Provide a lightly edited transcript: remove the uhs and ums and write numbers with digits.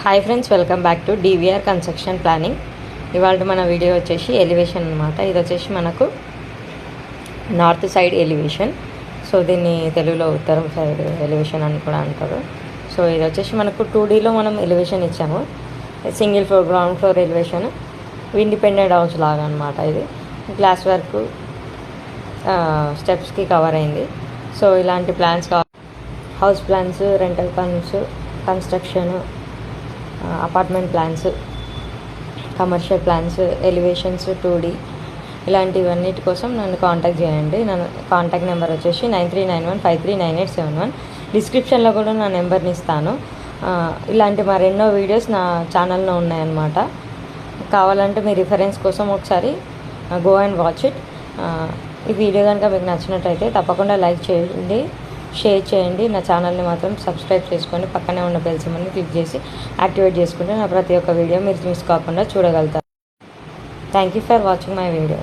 Hi friends, welcome back to DVR construction planning. ఇవాళ మన video వచ్చేసి ఎలివేషన్ అనమాట. ఇది వచ్చేసి మనకు నార్త్ సైడ్ ఎలివేషన్. సో దీన్ని తెలుగులో ఉత్తరం సైడ్ ఎలివేషన్ అని కూడా అంటారు. సో ఇది వచ్చేసి మనకు 2Dలో మనం ఎలివేషన్ ఇచ్చాము. Single floor, ground floor elevation, independent house లాగా అనమాట. ఇది గ్లాస్ వర్క్ స్టెప్స్కి కవర్ అయింది. సో ఇలాంటి plans house plans, rental plans, construction, apartment plans, commercial plans, elevations, 2D ఇలాంటివన్నిటి కోసం నన్ను కాంటాక్ట్ చేయండి. నా కాంటాక్ట్ నెంబర్ వచ్చేసి 9391539871. డిస్క్రిప్షన్లో కూడా నా నెంబర్ని ఇస్తాను. ఇలాంటి మరెన్నో వీడియోస్ నా ఛానల్లో ఉన్నాయన్నమాట. కావాలంటే మీ రిఫరెన్స్ కోసం ఒకసారి గో అండ్ వాచ్ ఇట్. ఈ వీడియో కనుక మీకు నచ్చినట్టయితే తప్పకుండా లైక్ చేయండి, షేర్ చేయండి. నా ఛానల్ని మాత్రం సబ్స్క్రైబ్ చేసుకొని పక్కనే ఉన్న బెల్ సింబల్ని క్లిక్ చేసి యాక్టివేట్ చేసుకుంటే నా ప్రతి ఒక్క వీడియో మీరు మిస్ కాకుండా చూడగలుగుతారు. Thank you for watching my video.